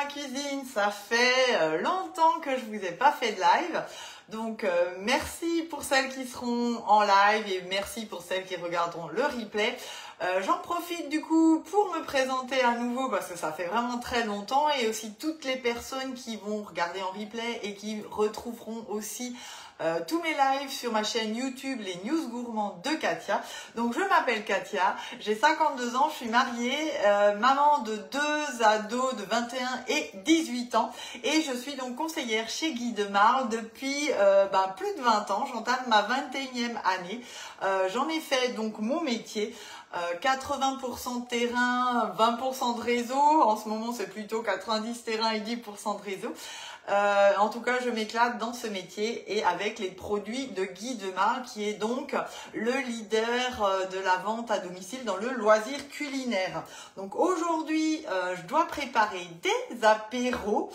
ma cuisine, ça fait longtemps que je vous ai pas fait de live. Donc merci pour celles qui seront en live et merci pour celles qui regarderont le replay. J'en profite du coup pour me présenter à nouveau parce que ça fait vraiment très longtemps et aussi toutes les personnes qui vont regarder en replay et qui retrouveront aussi tous mes lives sur ma chaîne YouTube, les News Gourmands de Katia. Donc je m'appelle Katia, j'ai 52 ans, je suis mariée, maman de 2 ados de 21 et 18 ans et je suis donc conseillère chez Guy de Marle depuis plus de 20 ans, j'entame ma 21e année. J'en ai fait donc mon métier. 80% de terrain, 20% de réseau. En ce moment, c'est plutôt 90 terrain et 10% de réseau. En tout cas, je m'éclate dans ce métier et avec les produits de Guy de Marle, qui est donc le leader de la vente à domicile dans le loisir culinaire. Donc aujourd'hui, je dois préparer des apéros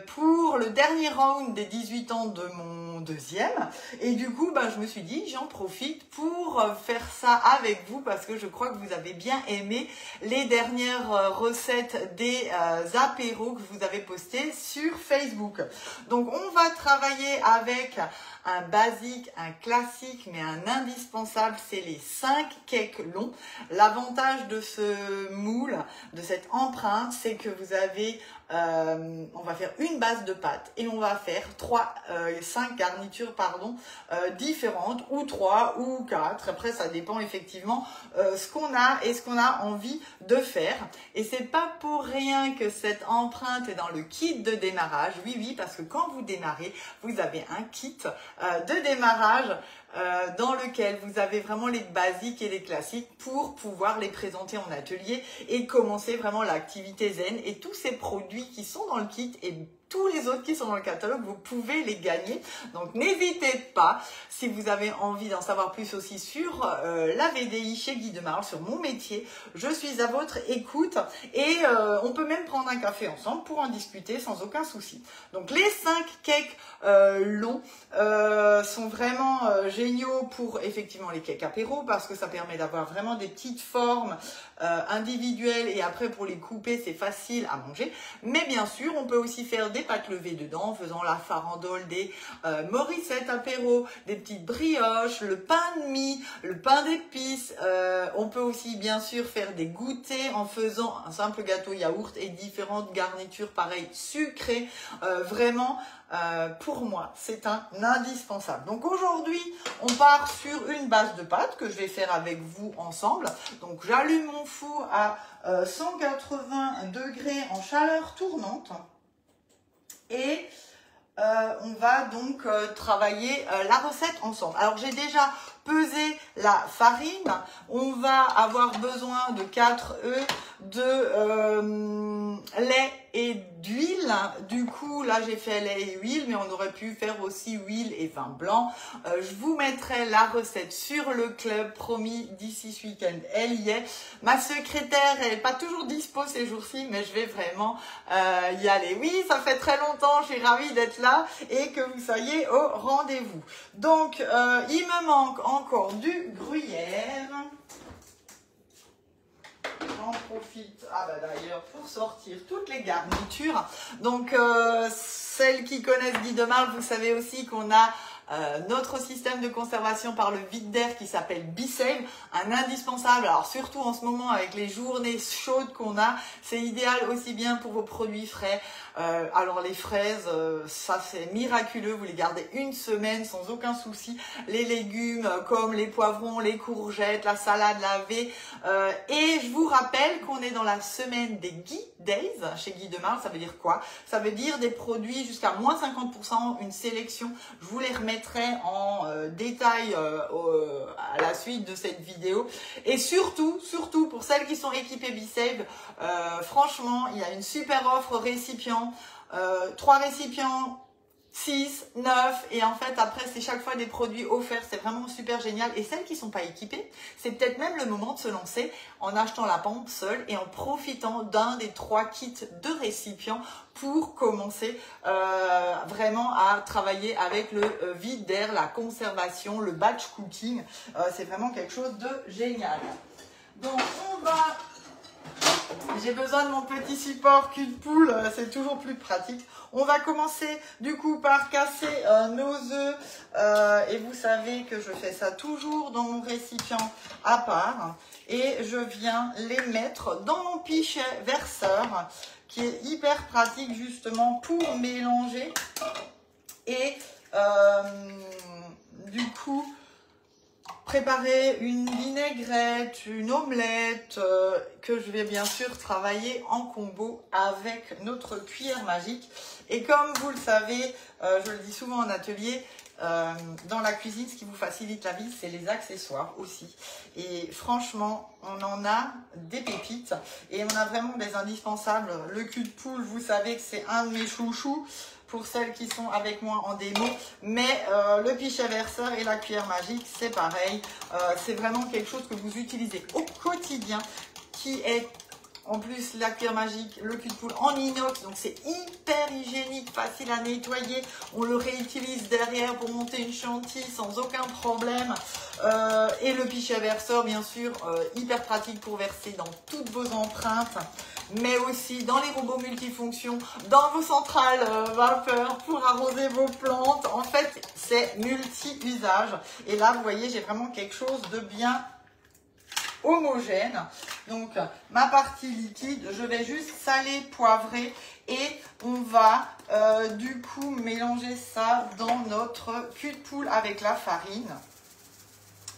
pour le dernier round des 18 ans de mon deuxième. Et du coup, je me suis dit, j'en profite pour faire ça avec vous parce que je crois que vous avez bien aimé les dernières recettes des apéros que je vous avais postées sur Facebook. Donc on va travailler avec un basique, un classique, mais un indispensable, c'est les 5 cakes longs. L'avantage de ce moule, de cette empreinte, c'est que vous avez, on va faire une base de pâte et on va faire 5 garnitures différentes, ou 3 ou 4. Après, ça dépend effectivement ce qu'on a et ce qu'on a envie de faire. Et c'est pas pour rien que cette empreinte est dans le kit de démarrage. Oui, parce que quand vous démarrez, vous avez un kit de démarrage dans lequel vous avez vraiment les basiques et les classiques pour pouvoir les présenter en atelier et commencer vraiment l'activité zen. Et tous ces produits qui sont dans le kit et tous les autres qui sont dans le catalogue, vous pouvez les gagner. Donc n'hésitez pas, si vous avez envie d'en savoir plus aussi sur la VDI chez Guy de Marle, sur mon métier, je suis à votre écoute et on peut même prendre un café ensemble pour en discuter sans aucun souci. Donc les 5 cakes longs sont vraiment géniaux pour effectivement les cakes apéro parce que ça permet d'avoir vraiment des petites formes individuelles et après pour les couper c'est facile à manger. Mais bien sûr on peut aussi faire des pâtes levées dedans en faisant la farandole, des Morissette apéro, des petites brioches, le pain de mie, le pain d'épices. On peut aussi bien sûr faire des goûters en faisant un simple gâteau yaourt et différentes garnitures pareilles sucrées. Vraiment pour moi c'est un indispensable. Donc aujourd'hui on part sur une base de pâte que je vais faire avec vous ensemble. Donc j'allume mon four à 180 degrés en chaleur tournante et on va donc travailler la recette ensemble. Alors j'ai déjà pesé la farine, on va avoir besoin de 4 œufs, de lait et d'huile. Du coup là j'ai fait lait et huile, mais on aurait pu faire aussi huile et vin blanc. Je vous mettrai la recette sur le club, promis, d'ici ce week-end elle y est. Ma secrétaire elle n'est pas toujours dispo ces jours-ci, mais je vais vraiment y aller. Oui, ça fait très longtemps, je suis ravie d'être là et que vous soyez au rendez-vous. Donc il me manque encore du gruyère. J'en profite d'ailleurs pour sortir toutes les garnitures. Donc celles qui connaissent Guy de Marle, vous savez aussi qu'on a notre système de conservation par le vide d'air qui s'appelle B-Save, un indispensable. Alors surtout en ce moment avec les journées chaudes qu'on a, c'est idéal aussi bien pour vos produits frais. Alors les fraises, ça c'est miraculeux, vous les gardez une semaine sans aucun souci. Les légumes comme les poivrons, les courgettes, la salade lavée. Et je vous rappelle qu'on est dans la semaine des Guy Days chez Guy de Marle. Ça veut dire quoi? Ça veut dire des produits jusqu'à moins 50%, une sélection. Je vous les remettrai en détail à la suite de cette vidéo. Et surtout pour celles qui sont équipées B-Save, franchement, il y a une super offre récipient. 3 récipients, 6, 9 et en fait après c'est chaque fois des produits offerts, c'est vraiment super génial. Et celles qui ne sont pas équipées, c'est peut-être même le moment de se lancer en achetant la pompe seule et en profitant d'un des 3 kits de récipients pour commencer vraiment à travailler avec le vide d'air, la conservation, le batch cooking. C'est vraiment quelque chose de génial. Donc on va J'ai besoin de mon petit support cul de poule, c'est toujours plus pratique. On va commencer du coup par casser nos œufs et vous savez que je fais ça toujours dans mon récipient à part. Et je viens les mettre dans mon pichet verseur qui est hyper pratique justement pour mélanger. Et du coup, préparer une vinaigrette, une omelette que je vais bien sûr travailler en combo avec notre cuillère magique. Et comme vous le savez, je le dis souvent en atelier, dans la cuisine, ce qui vous facilite la vie, c'est les accessoires aussi. Et franchement, on en a des pépites et on a vraiment des indispensables. Le cul de poule, vous savez que c'est un de mes chouchous pour celles qui sont avec moi en démo. Mais le pichet verseur et la cuillère magique, c'est pareil. C'est vraiment quelque chose que vous utilisez au quotidien qui est... En plus, la cuillère magique, le cul de poule en inox, donc c'est hyper hygiénique, facile à nettoyer. On le réutilise derrière pour monter une chantilly sans aucun problème. Et le pichet verseur, bien sûr, hyper pratique pour verser dans toutes vos empreintes, mais aussi dans les robots multifonctions, dans vos centrales vapeur pour arroser vos plantes. En fait, c'est multi-usage. Et là, vous voyez, j'ai vraiment quelque chose de bien homogène. Donc ma partie liquide, je vais juste saler, poivrer et on va du coup mélanger ça dans notre cul de poule avec la farine.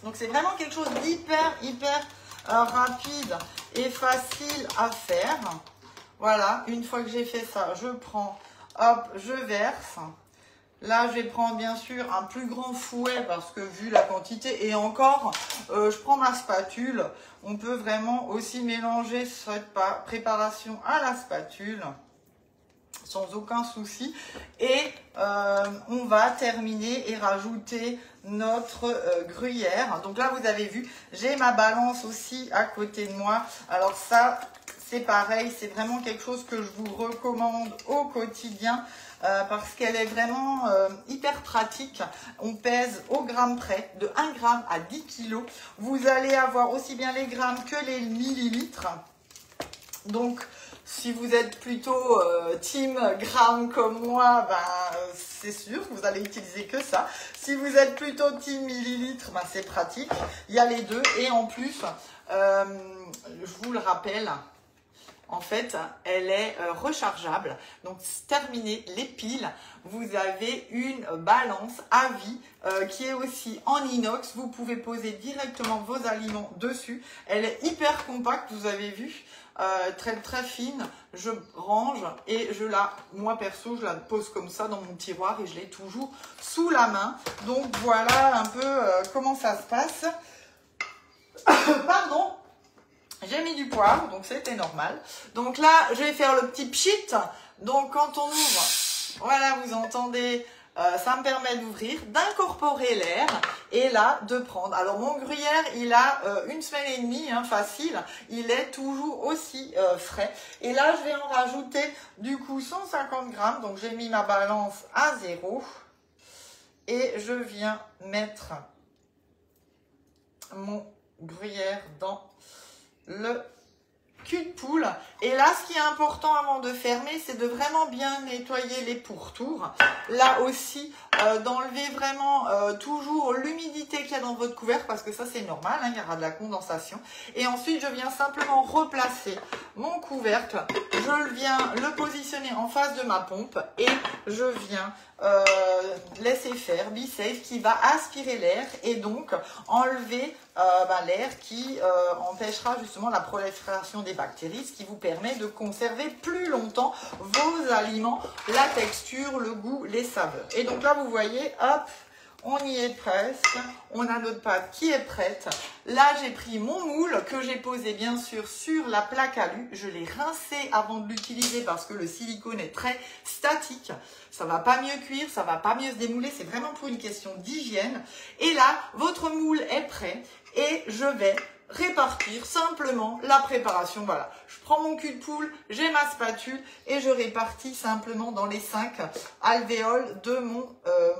Donc c'est vraiment quelque chose d'hyper rapide et facile à faire. Voilà, une fois que j'ai fait ça, je prends, hop, je verse. Là, je vais prendre bien sûr un plus grand fouet parce que vu la quantité, et encore, je prends ma spatule. On peut vraiment aussi mélanger cette préparation à la spatule sans aucun souci. Et on va terminer et rajouter notre gruyère. Donc là, vous avez vu, j'ai ma balance aussi à côté de moi. Alors ça, c'est pareil, c'est vraiment quelque chose que je vous recommande au quotidien. Parce qu'elle est vraiment hyper pratique. On pèse au gramme près, de 1 gramme à 10 kg. Vous allez avoir aussi bien les grammes que les millilitres. Donc, si vous êtes plutôt team gramme comme moi, ben, c'est sûr, vous allez utiliser que ça. Si vous êtes plutôt team millilitres, ben, c'est pratique. Il y a les deux. Et en plus, je vous le rappelle, en fait, elle est rechargeable. Donc, terminé les piles, vous avez une balance à vie qui est aussi en inox. Vous pouvez poser directement vos aliments dessus. Elle est hyper compacte, vous avez vu, très fine. Je range et moi perso, je la pose comme ça dans mon tiroir et je l'ai toujours sous la main. Donc, voilà un peu comment ça se passe. Pardon. J'ai mis du poivre, donc c'était normal. Donc là, je vais faire le petit pchit. Donc quand on ouvre, voilà, vous entendez, ça me permet d'ouvrir, d'incorporer l'air et là, de prendre. Alors mon gruyère, il a 1 semaine et demie, hein, facile. Il est toujours aussi frais. Et là, je vais en rajouter du coup 150 grammes. Donc j'ai mis ma balance à 0. Et je viens mettre mon gruyère dans le cul de poule. Et là, ce qui est important avant de fermer, c'est de vraiment bien nettoyer les pourtours. Là aussi, d'enlever vraiment toujours l'humidité qu'il y a dans votre couvercle, parce que ça, c'est normal, hein, il y aura de la condensation. Et ensuite, je viens simplement replacer mon couvercle. Je viens le positionner en face de ma pompe et je viens laisser faire B-Safe qui va aspirer l'air et donc enlever l'air qui empêchera justement la prolifération des bactéries, ce qui vous permet de conserver plus longtemps vos aliments, la texture, le goût, les saveurs. Et donc là, vous voyez, hop, on y est presque. On a notre pâte qui est prête. Là, j'ai pris mon moule que j'ai posé bien sûr sur la plaque alu. Je l'ai rincé avant de l'utiliser parce que le silicone est très statique. Ça va pas mieux cuire, ça va pas mieux se démouler. C'est vraiment pour une question d'hygiène. Et là, votre moule est prêt et je vais répartir simplement la préparation. Voilà, je prends mon cul de poule, j'ai ma spatule et je répartis simplement dans les 5 alvéoles de mon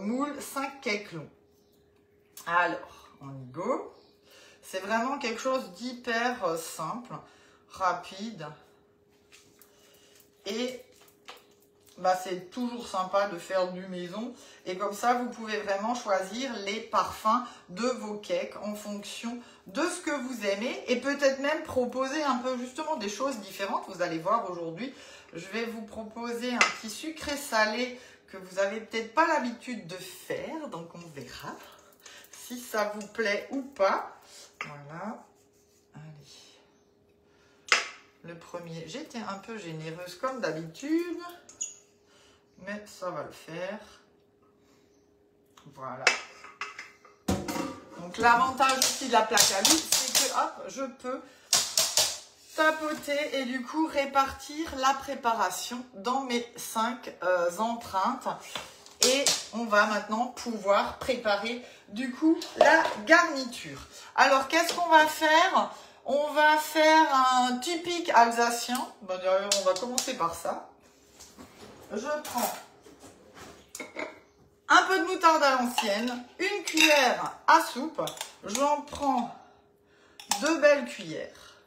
moule 5 cake long. Alors, on y go. C'est vraiment quelque chose d'hyper simple, rapide. Et bah, c'est toujours sympa de faire du maison. Et comme ça, vous pouvez vraiment choisir les parfums de vos cakes en fonction de ce que vous aimez. Et peut-être même proposer un peu justement des choses différentes. Vous allez voir aujourd'hui, je vais vous proposer un petit sucré salé que vous n'avez peut-être pas l'habitude de faire. Donc on verra si ça vous plaît ou pas. Voilà. Allez. Le premier, j'étais un peu généreuse comme d'habitude. Mais ça va le faire. Voilà. Donc l'avantage aussi de la plaque à vide, c'est que hop, je peux tapoter et du coup répartir la préparation dans mes 5 empreintes. Et on va maintenant pouvoir préparer du coup la garniture. Alors qu'est-ce qu'on va faire? On va faire un typique alsacien. Ben, d'ailleurs, on va commencer par ça. Je prends un peu de moutarde à l'ancienne, une cuillère à soupe, j'en prends 2 belles cuillères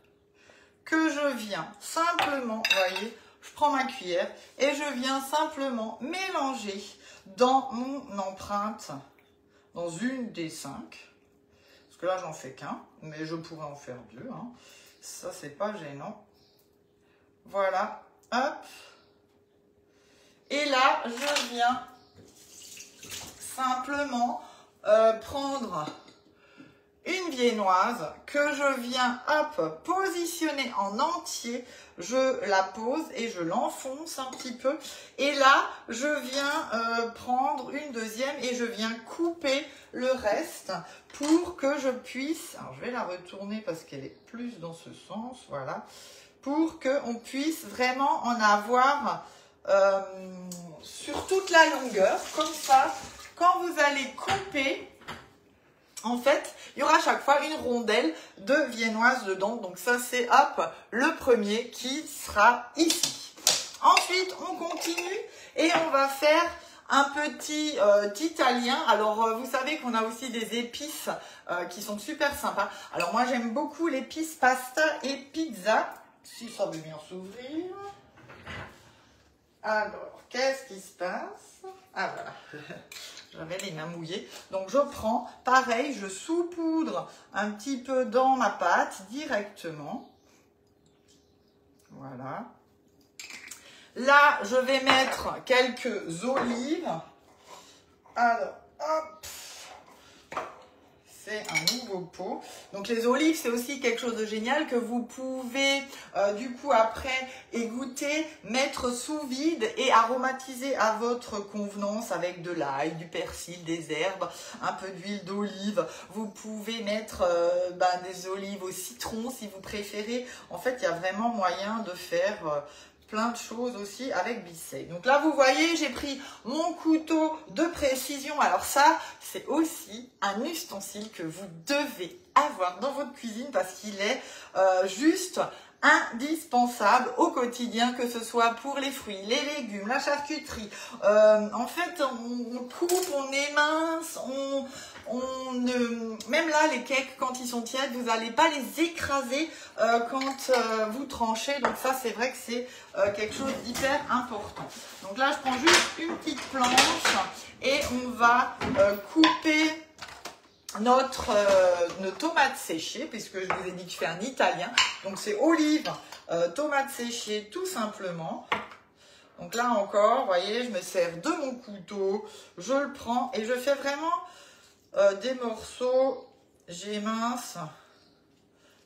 que je viens simplement, vous voyez, je prends ma cuillère et je viens simplement mélanger dans mon empreinte, dans une des 5, parce que là j'en fais qu'un, mais je pourrais en faire 2, hein. Ça c'est pas gênant. Voilà, hop. Et là, je viens simplement prendre une viennoise que je viens, hop, positionner en entier. Je la pose et je l'enfonce un petit peu. Et là, je viens prendre une deuxième et je viens couper le reste pour que je puisse... Alors, je vais la retourner parce qu'elle est plus dans ce sens, voilà. Pour qu'on puisse vraiment en avoir... sur toute la longueur, comme ça, quand vous allez couper, en fait, il y aura à chaque fois une rondelle de viennoise dedans. Donc ça, c'est hop, le premier qui sera ici. Ensuite, on continue et on va faire un petit italien. Alors, vous savez qu'on a aussi des épices qui sont super sympas. Alors, moi, j'aime beaucoup l'épice pasta et pizza. Si ça veut bien s'ouvrir. Alors, qu'est-ce qui se passe? Ah, voilà. J'avais les mains mouillées. Donc, je prends, pareil, je saupoudre un petit peu dans ma pâte directement. Voilà. Là, je vais mettre quelques olives. Alors, hop. C'est un nouveau pot. Donc les olives, c'est aussi quelque chose de génial que vous pouvez du coup après égoutter, mettre sous vide et aromatiser à votre convenance avec de l'ail, du persil, des herbes, un peu d'huile d'olive. Vous pouvez mettre des olives au citron si vous préférez. En fait, il y a vraiment moyen de faire... plein de choses aussi avec Bissey. Donc là, vous voyez, j'ai pris mon couteau de précision. Alors ça, c'est aussi un ustensile que vous devez avoir dans votre cuisine parce qu'il est juste indispensable au quotidien, que ce soit pour les fruits, les légumes, la charcuterie. En fait, on coupe, on émince, même là, les cakes, quand ils sont tièdes, vous n'allez pas les écraser quand vous tranchez. Donc ça, c'est vrai que c'est quelque chose d'hyper important. Donc là, je prends juste une petite planche et on va couper nos tomates séchées, puisque je vous ai dit que je fais un italien. Donc c'est olives, tomates séchées, tout simplement. Donc là encore, vous voyez, je me sers de mon couteau, je le prends et je fais vraiment des morceaux, j'émince.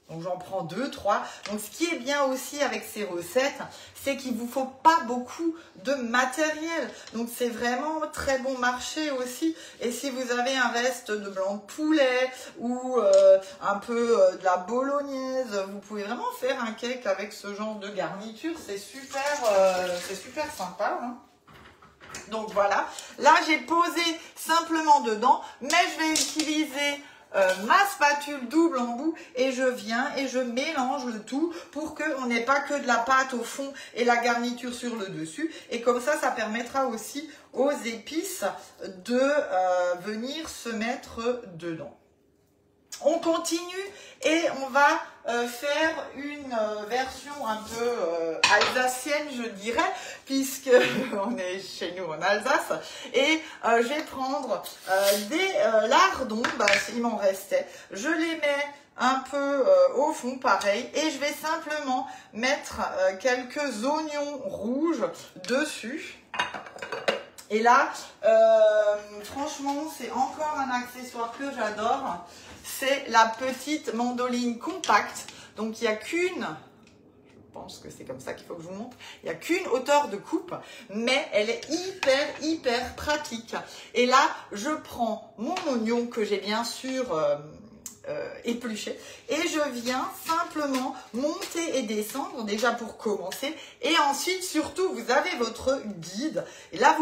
Donc j'en prends 2, 3. Donc ce qui est bien aussi avec ces recettes, c'est qu'il ne vous faut pas beaucoup de matériel. Donc c'est vraiment très bon marché aussi. Et si vous avez un reste de blanc de poulet ou un peu de la bolognaise, vous pouvez vraiment faire un cake avec ce genre de garniture. C'est super sympa, hein. Donc voilà, là j'ai posé simplement dedans, mais je vais utiliser ma spatule double embout et je viens et je mélange le tout pour qu'on n'ait pas que de la pâte au fond et la garniture sur le dessus. Et comme ça, ça permettra aussi aux épices de venir se mettre dedans. On continue et on va faire une version un peu alsacienne, je dirais, puisque on est chez nous en Alsace. Et je vais prendre des lardons, il m'en restait. Je les mets un peu au fond, pareil, et je vais simplement mettre quelques oignons rouges dessus. Et là, franchement, c'est encore un accessoire que j'adore. C'est la petite mandoline compacte. Donc, il n'y a qu'une, je pense que c'est comme ça qu'il faut que je vous montre, il n'y a qu'une hauteur de coupe, mais elle est hyper pratique. Et là, je prends mon oignon que j'ai bien sûr épluché et je viens simplement monter et descendre déjà pour commencer. Et ensuite, surtout, vous avez votre guide. Et là,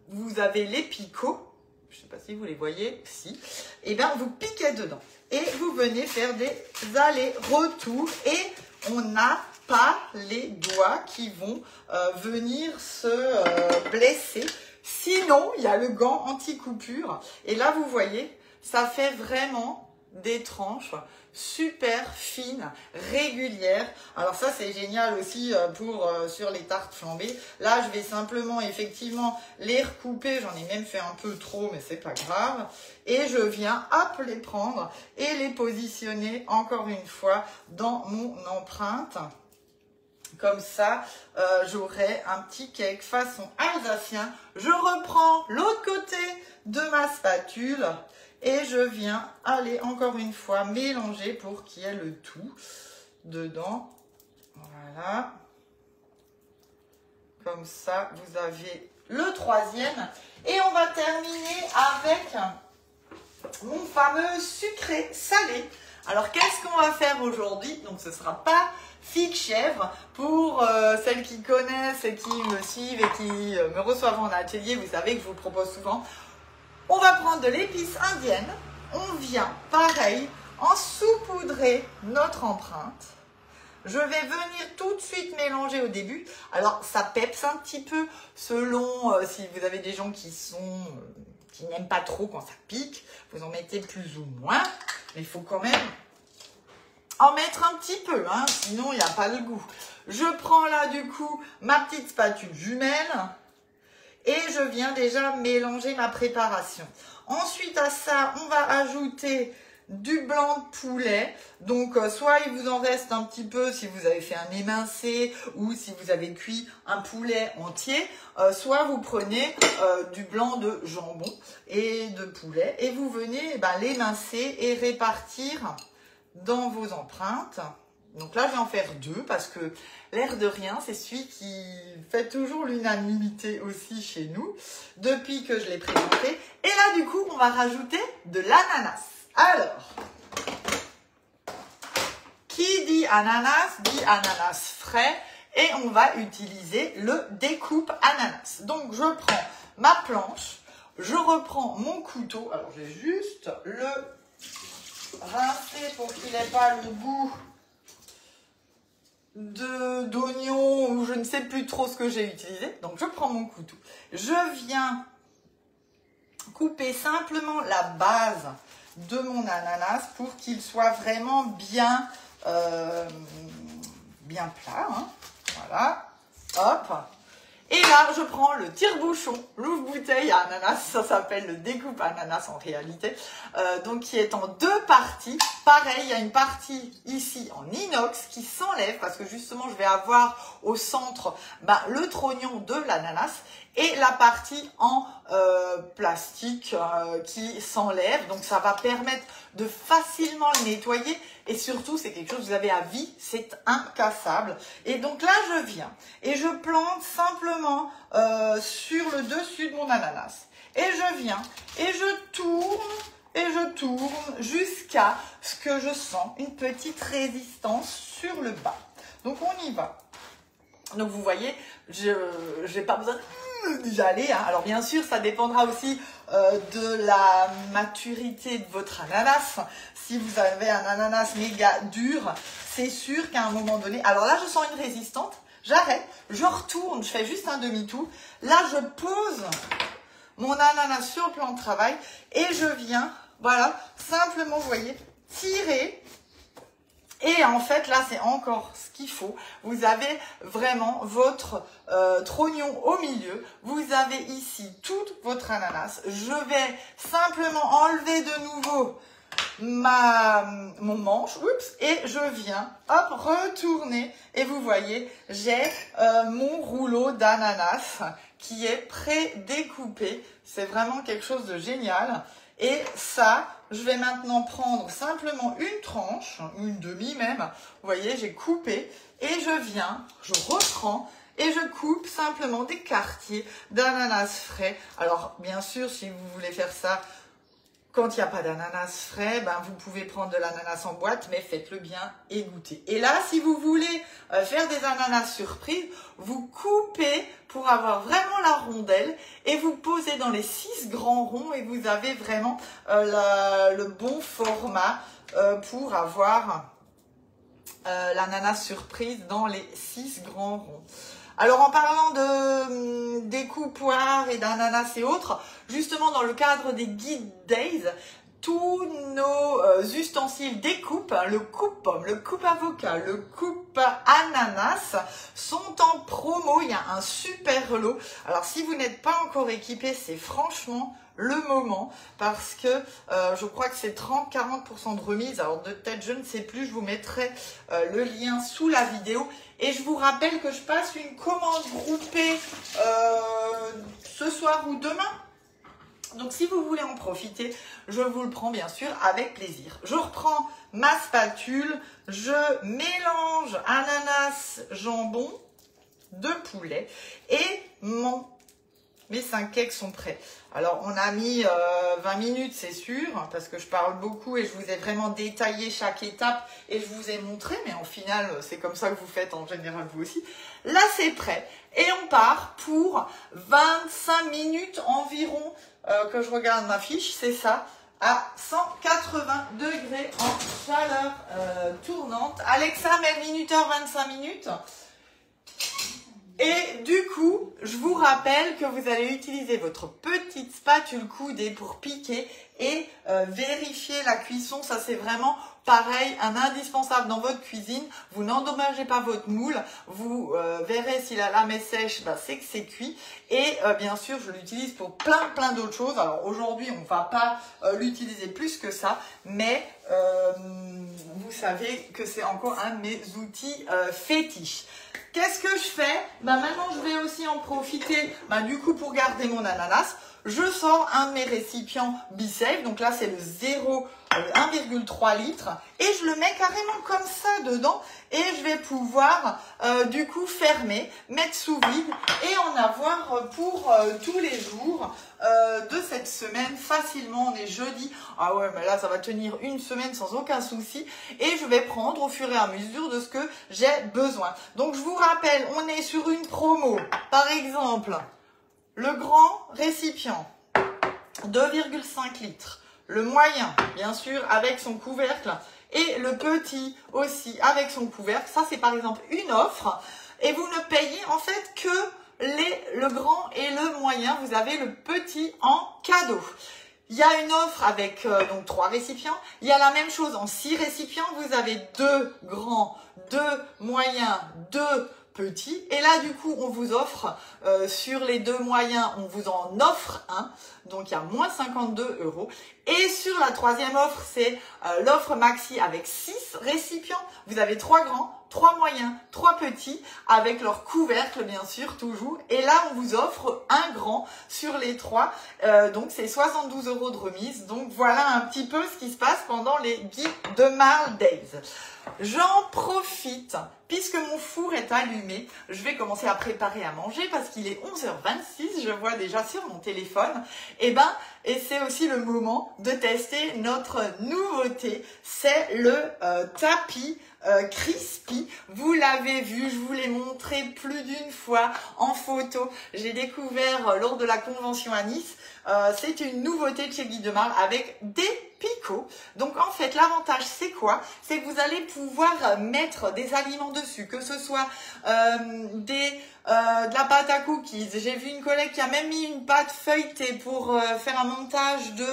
vous avez les picots. Je ne sais pas si vous les voyez, si. Et bien, vous piquez dedans. Et vous venez faire des allers-retours. Et on n'a pas les doigts qui vont venir se blesser. Sinon, il y a le gant anti-coupure. Et là, vous voyez, ça fait vraiment des tranches super fines, régulières. Alors ça, c'est génial aussi pour sur les tartes flambées. Là, je vais simplement effectivement les recouper. J'en ai même fait un peu trop, mais c'est pas grave. Et je viens hop les prendre et les positionner encore une fois dans mon empreinte. Comme ça, j'aurai un petit cake façon alsacien. Je reprends l'autre côté de ma spatule. Et je viens aller encore une fois mélanger pour qu'il y ait le tout dedans. Voilà. Comme ça, vous avez le troisième. Et on va terminer avec mon fameux sucré salé. Alors, qu'est-ce qu'on va faire aujourd'hui? Donc, ce ne sera pas figue chèvre. Pour celles qui connaissent et qui me suivent et qui me reçoivent en atelier, vous savez que je vous propose souvent. On va prendre de l'épice indienne, on vient, pareil, en saupoudrer notre empreinte. Je vais venir tout de suite mélanger au début. Alors, ça peps un petit peu selon si vous avez des gens qui n'aiment pas trop quand ça pique. Vous en mettez plus ou moins, mais il faut quand même en mettre un petit peu, hein, sinon il n'y a pas de goût. Je prends là, du coup, ma petite spatule jumelle. Et je viens déjà mélanger ma préparation. Ensuite à ça, on va ajouter du blanc de poulet. Donc, soit il vous en reste un petit peu si vous avez fait un émincé ou si vous avez cuit un poulet entier. Soit vous prenez du blanc de jambon et de poulet et vous venez l'émincer et répartir dans vos empreintes. Donc là, je vais en faire deux parce que l'air de rien, c'est celui qui fait toujours l'unanimité aussi chez nous depuis que je l'ai présenté. Et là, du coup, on va rajouter de l'ananas. Alors, qui dit ananas frais et on va utiliser le découpe ananas. Donc, je prends ma planche, je reprends mon couteau. Alors, je vais juste le rincer pour qu'il n'ait pas le goût d'oignon ou je ne sais plus trop ce que j'ai utilisé. Donc je prends mon couteau, je viens couper simplement la base de mon ananas pour qu'il soit vraiment bien bien plat, hein. Voilà, hop. Et là, je prends le tire-bouchon, l'ouvre-bouteille à ananas, ça s'appelle le découpe ananas en réalité, donc qui est en deux parties. Pareil, il y a une partie ici en inox qui s'enlève parce que justement, je vais avoir au centre le trognon de l'ananas et la partie en plastique qui s'enlève. Donc, ça va permettre de facilement le nettoyer et surtout, c'est quelque chose que vous avez à vie, c'est incassable. Et donc là, je viens et je plante simplement sur le dessus de mon ananas. Et je viens et je tourne jusqu'à ce que je sens une petite résistance sur le bas. Donc, on y va. Donc, vous voyez, je n'ai pas besoin d'y aller, hein. Alors, bien sûr, ça dépendra aussi de la maturité de votre ananas. Si vous avez un ananas méga dur, c'est sûr qu'à un moment donné... Alors là, je sens une résistance. J'arrête, je retourne, je fais juste un demi-tour. Là, je pose mon ananas sur le plan de travail et je viens, voilà, simplement, vous voyez, tirez. Et en fait, là, c'est encore ce qu'il faut. Vous avez vraiment votre trognon au milieu. Vous avez ici tout votre ananas. Je vais simplement enlever de nouveau mon manche. Oups, et je viens, hop, retourner. Et vous voyez, j'ai mon rouleau d'ananas qui est pré-découpé. C'est vraiment quelque chose de génial. Et ça, je vais maintenant prendre simplement une tranche, une demi même. Vous voyez, j'ai coupé et je viens, je reprends et je coupe simplement des quartiers d'ananas frais. Alors, bien sûr, si vous voulez faire ça quand il n'y a pas d'ananas frais, ben, vous pouvez prendre de l'ananas en boîte, mais faites-le bien et goûtez. Et là, si vous voulez faire des ananas surprises, vous coupez pour avoir vraiment la rondelle et vous posez dans les 6 grands ronds et vous avez vraiment le bon format pour avoir l'ananas surprise dans les 6 grands ronds. Alors en parlant de découpoirs et d'ananas et autres, justement dans le cadre des Guide Days, tous nos ustensiles découpe, le coupe-pomme, le coupe-avocat, le coupe-ananas sont en promo. Il y a un super lot. Alors si vous n'êtes pas encore équipé, c'est franchement le moment parce que je crois que c'est 30-40% de remise. Alors de tête, je ne sais plus, je vous mettrai le lien sous la vidéo. Et je vous rappelle que je passe une commande groupée ce soir ou demain. Donc si vous voulez en profiter, je vous le prends bien sûr avec plaisir. Je reprends ma spatule, je mélange ananas, jambon de poulet et mes 5 cakes sont prêts. Alors on a mis 20 minutes c'est sûr, parce que je parle beaucoup et je vous ai vraiment détaillé chaque étape et je vous ai montré, mais en final c'est comme ça que vous faites en général vous aussi. Là c'est prêt et on part pour 25 minutes environ, que je regarde ma fiche, c'est ça, à 180 degrés en chaleur tournante. Alexa, met minuteur 25 minutes. Et du coup, je vous rappelle que vous allez utiliser votre petite spatule coudée pour piquer et vérifier la cuisson. Ça, c'est vraiment pareil, un indispensable dans votre cuisine. Vous n'endommagez pas votre moule. Vous verrez si la lame est sèche, bah, c'est que c'est cuit. Et bien sûr, je l'utilise pour plein d'autres choses. Alors aujourd'hui, on ne va pas l'utiliser plus que ça, mais vous savez que c'est encore un de mes outils fétiches. Qu'est-ce que je fais? Bah maintenant, je vais aussi en profiter du coup pour garder mon ananas. Je sors un de mes récipients BeSafe. Donc là, c'est le 1,3 litres. Et je le mets carrément comme ça dedans. Et je vais pouvoir du coup fermer, mettre sous vide et en avoir pour tous les jours de cette semaine facilement. On est jeudi. Ah ouais, mais là, ça va tenir une semaine sans aucun souci. Et je vais prendre au fur et à mesure de ce que j'ai besoin. Donc, je vous rappelle, on est sur une promo. Par exemple, le grand récipient, 2,5 litres. Le moyen, bien sûr, avec son couvercle. Et le petit aussi, avec son couvercle. Ça, c'est par exemple une offre. Et vous ne payez en fait que le grand et le moyen. Vous avez le petit en cadeau. Il y a une offre avec donc 3 récipients. Il y a la même chose en 6 récipients. Vous avez 2 grands, 2 moyens, 2 petits. Et là, du coup, on vous offre, sur les 2 moyens, on vous en offre un. Donc, il y a moins 52 €. Et sur la 3e offre, c'est l'offre maxi avec 6 récipients. Vous avez 3 grands, 3 moyens, 3 petits, avec leur couvercle, bien sûr, toujours. Et là, on vous offre un grand sur les 3. Donc, c'est 72 € de remise. Donc, voilà un petit peu ce qui se passe pendant les Guide de Marle Days. J'en profite, puisque mon four est allumé, je vais commencer à préparer à manger parce qu'il est 11h26, je vois déjà sur mon téléphone. Et c'est aussi le moment de tester notre nouveauté, c'est le tapis crispy. Vous l'avez vu, je vous l'ai montré plus d'une fois en photo. J'ai découvert lors de la convention à Nice. C'est une nouveauté de chez Guide de Marle avec des picots. Donc en fait, l'avantage c'est quoi? C'est que vous allez pouvoir mettre des aliments dessus, que ce soit de la pâte à cookies. J'ai vu une collègue qui a même mis une pâte feuilletée pour faire un montage de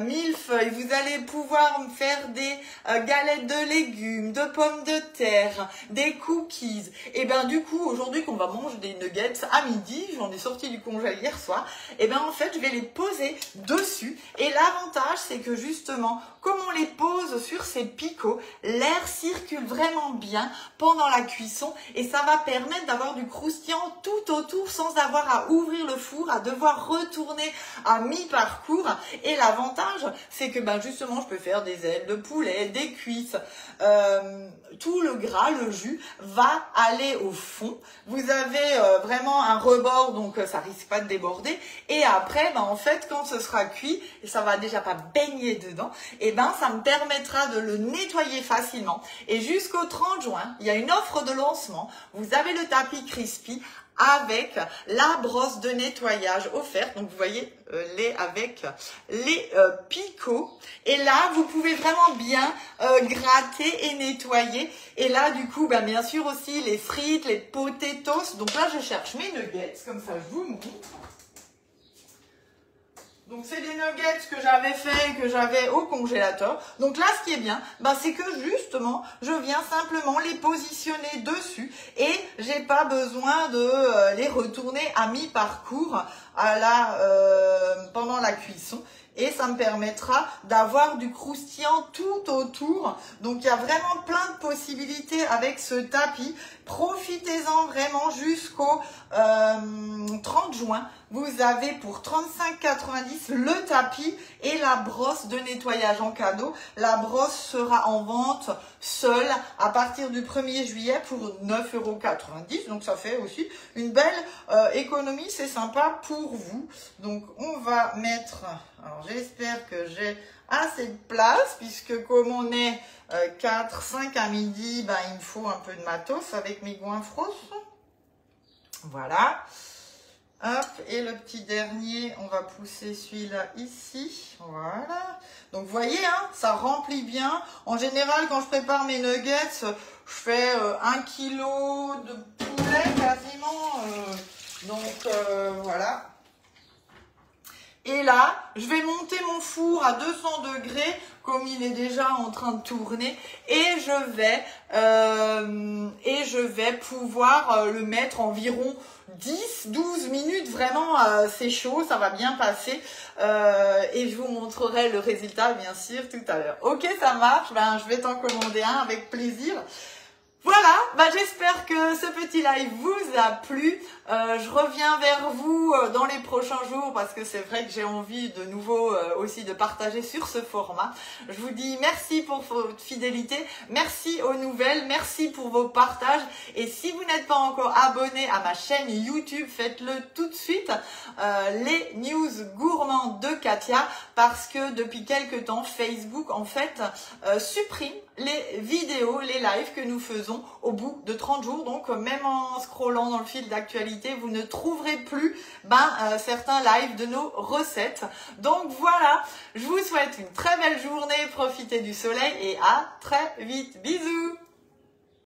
millefeuille, vous allez pouvoir faire des galettes de légumes, de pommes de terre, des cookies. Et bien du coup, aujourd'hui qu'on va manger des nuggets à midi, j'en ai sorti du congèle hier soir, et bien en fait je vais les poser dessus. Et l'avantage c'est que justement, comme on les pose sur ces picots, l'air circule vraiment bien pendant la cuisson et ça va permettre d'avoir du croustillant tout autour sans avoir à ouvrir le four, à devoir retourner à mi-parcours. Et l'avantage, c'est que ben justement, je peux faire des ailes de poulet, des cuisses. Tout le gras, le jus, va aller au fond. Vous avez vraiment un rebord, donc ça risque pas de déborder. Et après, ben, en fait, quand ce sera cuit, et ça va déjà pas baigner dedans, et ben ça me permettra de le nettoyer facilement. Et jusqu'au 30 juin, il y a une offre de lancement. Vous avez le tapis Crispy avec la brosse de nettoyage offerte. Donc vous voyez avec les picots. Et là, vous pouvez vraiment bien gratter et nettoyer. Et là, du coup, ben, bien sûr aussi les frites, les potatoes. Donc là, je cherche mes nuggets, comme ça je vous montre. Donc c'est des nuggets que j'avais fait, que j'avais au congélateur. Donc là, ce qui est bien, bah, c'est que justement, je viens simplement les positionner dessus et j'ai pas besoin de les retourner à mi-parcours pendant la cuisson. Et ça me permettra d'avoir du croustillant tout autour. Donc il y a vraiment plein de possibilités avec ce tapis. Profitez-en vraiment jusqu'au 30 juin. Vous avez pour 35,90 le tapis et la brosse de nettoyage en cadeau. La brosse sera en vente seule à partir du 1er juillet pour 9,90 €. Donc ça fait aussi une belle économie, c'est sympa pour vous. Donc on va mettre, alors j'espère que j'ai assez de place puisque comme on est 4, 5 à midi, ben, il me faut un peu de matos avec mes goinfros. Voilà. Hop, et le petit dernier, on va pousser celui-là ici. Voilà. Donc, vous voyez, hein, ça remplit bien. En général, quand je prépare mes nuggets, je fais 1 kg de poulet quasiment. Voilà. Et là, je vais monter mon four à 200 degrés, comme il est déjà en train de tourner, et je vais pouvoir le mettre environ 10-12 minutes. Vraiment, c'est chaud, ça va bien passer. Et je vous montrerai le résultat, bien sûr, tout à l'heure. Ok, ça marche, ben, je vais t'en commander un avec plaisir. Voilà, bah j'espère que ce petit live vous a plu. Je reviens vers vous dans les prochains jours parce que c'est vrai que j'ai envie de nouveau aussi de partager sur ce format. Je vous dis merci pour votre fidélité, merci aux nouvelles, merci pour vos partages. Et si vous n'êtes pas encore abonné à ma chaîne YouTube, faites-le tout de suite. Les news gourmands de Katia, parce que depuis quelques temps, Facebook en fait supprime les vidéos, les lives que nous faisons au bout de 30 jours. Donc même en scrollant dans le fil d'actualité, vous ne trouverez plus certains lives de nos recettes. Donc voilà, je vous souhaite une très belle journée, profitez du soleil et à très vite. Bisous.